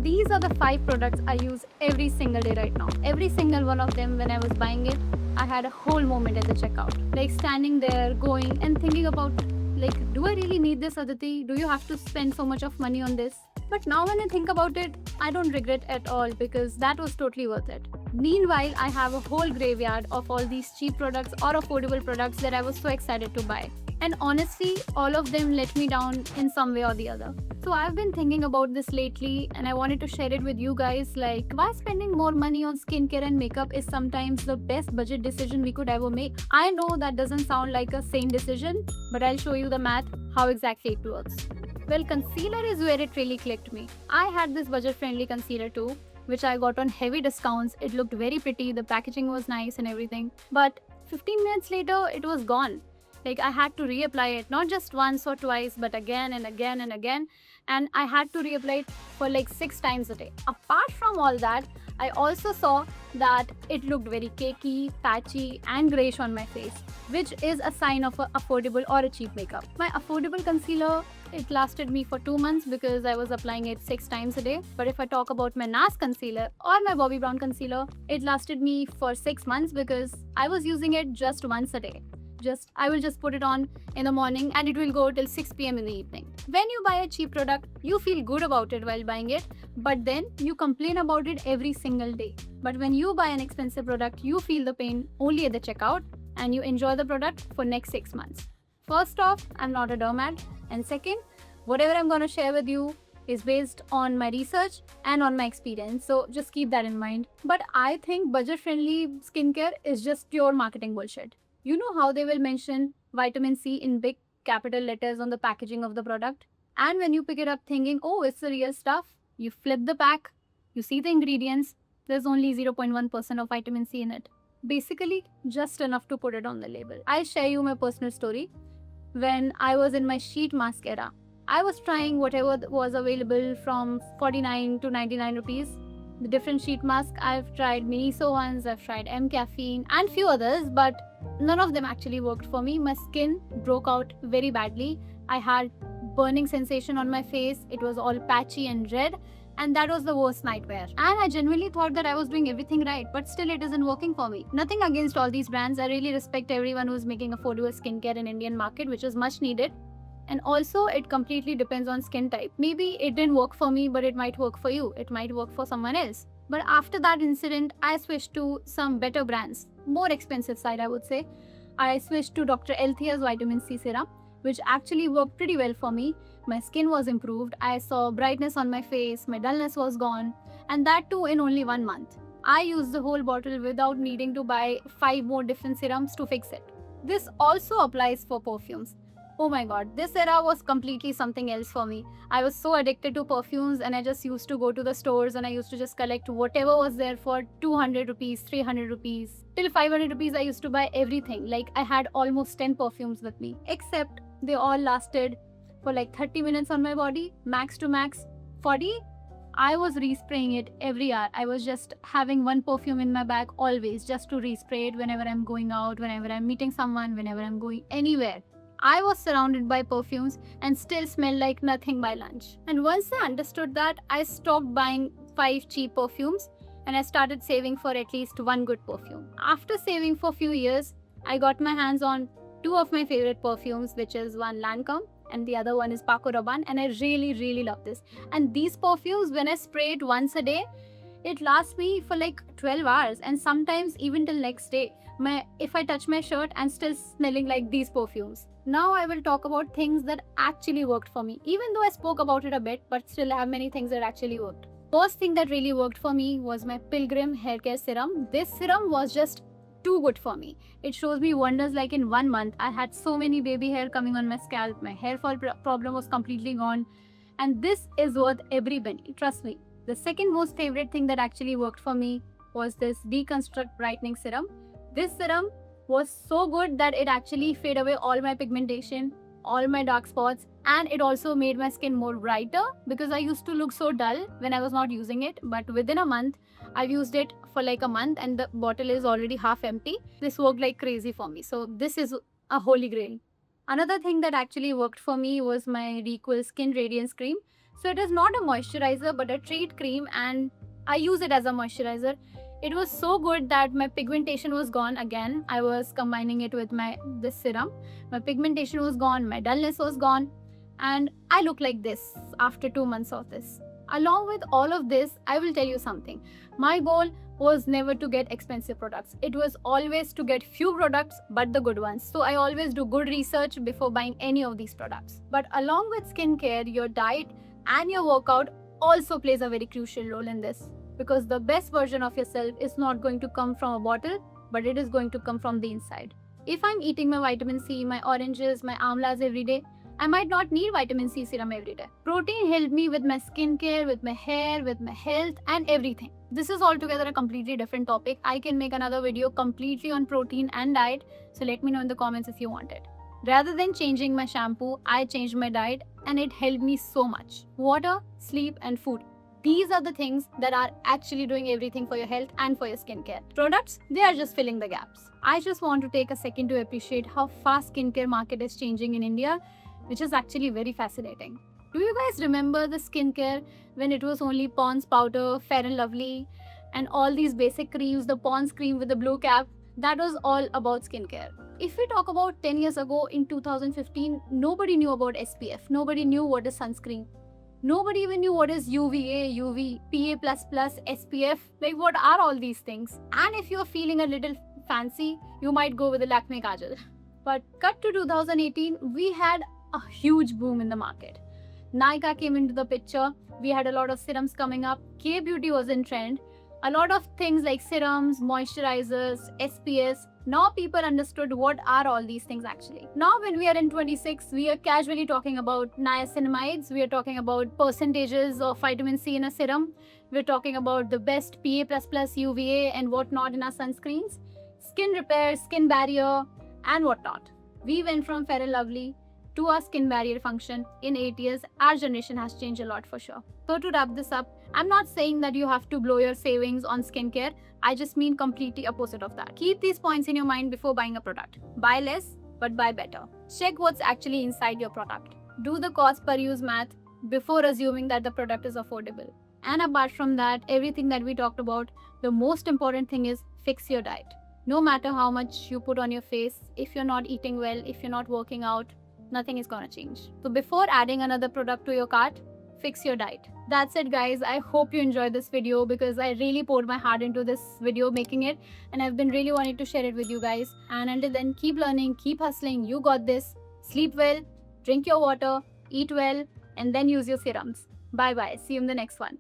these are the 5 products I use every single day right now. Every single one of them, when I was buying it, I had a whole moment at the checkout. Like standing there, going and thinking about, like, do I really need this, Aditi? Do you have to spend so much of money on this? But now when I think about it, I don't regret at all because that was totally worth it. Meanwhile, I have a whole graveyard of all these cheap products or affordable products that I was so excited to buy. And honestly, all of them let me down in some way or the other. So I've been thinking about this lately and I wanted to share it with you guys, like why spending more money on skincare and makeup is sometimes the best budget decision we could ever make. I know that doesn't sound like a sane decision, but I'll show you the math, how exactly it works. Well, concealer is where it really clicked me. I had this budget-friendly concealer too, which I got on heavy discounts. It looked very pretty, the packaging was nice and everything. But 15 minutes later, it was gone. Like I had to reapply it, not just once or twice, but again and again and again. And I had to reapply it for like 6 times a day. Apart from all that, I also saw that it looked very cakey, patchy and grayish on my face, which is a sign of an affordable or a cheap makeup. My affordable concealer, it lasted me for 2 months because I was applying it 6 times a day. But if I talk about my NARS concealer or my Bobbi Brown concealer, it lasted me for 6 months because I was using it just once a day. I will just put it on in the morning and it will go till 6 p.m. in the evening. When you buy a cheap product, you feel good about it while buying it, but then you complain about it every single day. But when you buy an expensive product, you feel the pain only at the checkout and you enjoy the product for next 6 months. First off, I'm not a doormat, and second, whatever I'm going to share with you is based on my research and on my experience, so just keep that in mind. But I think budget-friendly skincare is just pure marketing bullshit. You know how they will mention vitamin C in big capital letters on the packaging of the product? And when you pick it up thinking, oh, it's the real stuff, you flip the pack, you see the ingredients, there's only 0.1% of vitamin C in it. Basically, just enough to put it on the label. I'll share you my personal story. When I was in my sheet mask era, I was trying whatever was available from 49 to 99 rupees. The different sheet masks, I've tried Miniso ones, I've tried M Caffeine and few others, but none of them actually worked for me. My skin broke out very badly. I had burning sensation on my face. It was all patchy and red, and that was the worst nightmare. And I genuinely thought that I was doing everything right, but still it isn't working for me. Nothing against all these brands. I really respect everyone who's making affordable skincare in Indian market, which is much needed. And also, it completely depends on skin type. Maybe it didn't work for me, but it might work for you. It might work for someone else. But after that incident, I switched to some better brands. More expensive side, I would say. I switched to Dr. Elthia's vitamin C serum, which actually worked pretty well for me. My skin was improved. I saw brightness on my face. My dullness was gone. And that too in only 1 month. I used the whole bottle without needing to buy 5 more different serums to fix it. This also applies for perfumes. Oh my god, this era was completely something else for me. I was so addicted to perfumes and I just used to go to the stores and I used to just collect whatever was there for 200 rupees, 300 rupees. Till 500 rupees I used to buy everything. Like I had almost 10 perfumes with me. Except they all lasted for like 30 minutes on my body, max to max 40. I was respraying it every hour. I was just having one perfume in my bag always just to respray it whenever I'm going out, whenever I'm meeting someone, whenever I'm going anywhere. I was surrounded by perfumes and still smelled like nothing by lunch. And once I understood that, I stopped buying 5 cheap perfumes and I started saving for at least one good perfume. After saving for a few years, I got my hands on 2 of my favorite perfumes, which is one Lancome and the other one is Paco Rabanne, and I really love this. And these perfumes, when I spray it once a day, it lasts me for like 12 hours and sometimes even till next day. If I touch my shirt, I'm still smelling like these perfumes. Now I will talk about things that actually worked for me. Even though I spoke about it a bit, but still I have many things that actually worked. First thing that really worked for me was my Pilgrim hair care serum. This serum was just too good for me. It shows me wonders. Like in 1 month, I had so many baby hair coming on my scalp. My hair fall problem was completely gone. And this is worth every penny. Trust me. The second most favorite thing that actually worked for me was this Deconstruct Brightening Serum. This serum was so good that it actually fade away all my pigmentation, all my dark spots, and it also made my skin more brighter because I used to look so dull when I was not using it. But within a month, I've used it for like a month and the bottle is already half empty. This worked like crazy for me. So this is a holy grail. Another thing that actually worked for me was my Requel Skin Radiance Cream. So it is not a moisturizer but a treat cream, and I use it as a moisturizer. It was so good that my pigmentation was gone again. I was combining it with this serum. My pigmentation was gone, my dullness was gone, and I look like this after 2 months of this. Along with all of this, I will tell you something. My goal was never to get expensive products. It was always to get few products but the good ones. So I always do good research before buying any of these products. But along with skincare, your diet and your workout also plays a very crucial role in this, because the best version of yourself is not going to come from a bottle, but it is going to come from the inside. If I'm eating my vitamin C, my oranges, my amlas every day, I might not need vitamin C serum every day. Protein helped me with my skincare, with my hair, with my health, and everything. This is altogether a completely different topic. I can make another video completely on protein and diet, so let me know in the comments if you want it. Rather than changing my shampoo, I changed my diet and it helped me so much. Water, sleep, and food. These are the things that are actually doing everything for your health and for your skincare. Products, they are just filling the gaps. I just want to take a second to appreciate how fast skincare market is changing in India, which is actually very fascinating. Do you guys remember the skincare when it was only Pond's powder, Fair and Lovely, and all these basic creams, the Pond's cream with the blue cap? That was all about skincare. If we talk about 10 years ago in 2015, nobody knew about SPF. Nobody knew what is sunscreen. Nobody even knew what is UVA, UV, PA++, SPF. Like, what are all these things? And if you're feeling a little fancy, you might go with the Lakme Kajal. But cut to 2018, we had a huge boom in the market. Nykaa came into the picture. We had a lot of serums coming up. K-beauty was in trend. A lot of things like serums, moisturizers, SPF. Now people understood what are all these things actually. Now when we are in 26, we are casually talking about niacinamides. We are talking about percentages of vitamin C in a serum. We're talking about the best PA++, UVA and whatnot in our sunscreens. Skin repair, skin barrier and whatnot. We went from Fair and Lovely to our skin barrier function in 8 years. Our generation has changed a lot for sure. So to wrap this up, I'm not saying that you have to blow your savings on skincare. I just mean completely opposite of that. Keep these points in your mind before buying a product. Buy less, but buy better. Check what's actually inside your product. Do the cost per use math before assuming that the product is affordable. And apart from that, everything that we talked about, the most important thing is fix your diet. No matter how much you put on your face, if you're not eating well, if you're not working out, nothing is gonna change. So before adding another product to your cart, fix your diet. That's it guys. I hope you enjoyed this video because I really poured my heart into this video making it, and I've been really wanting to share it with you guys. And until then, keep learning, keep hustling. You got this. Sleep well, drink your water, eat well, and then use your serums. Bye bye. See you in the next one.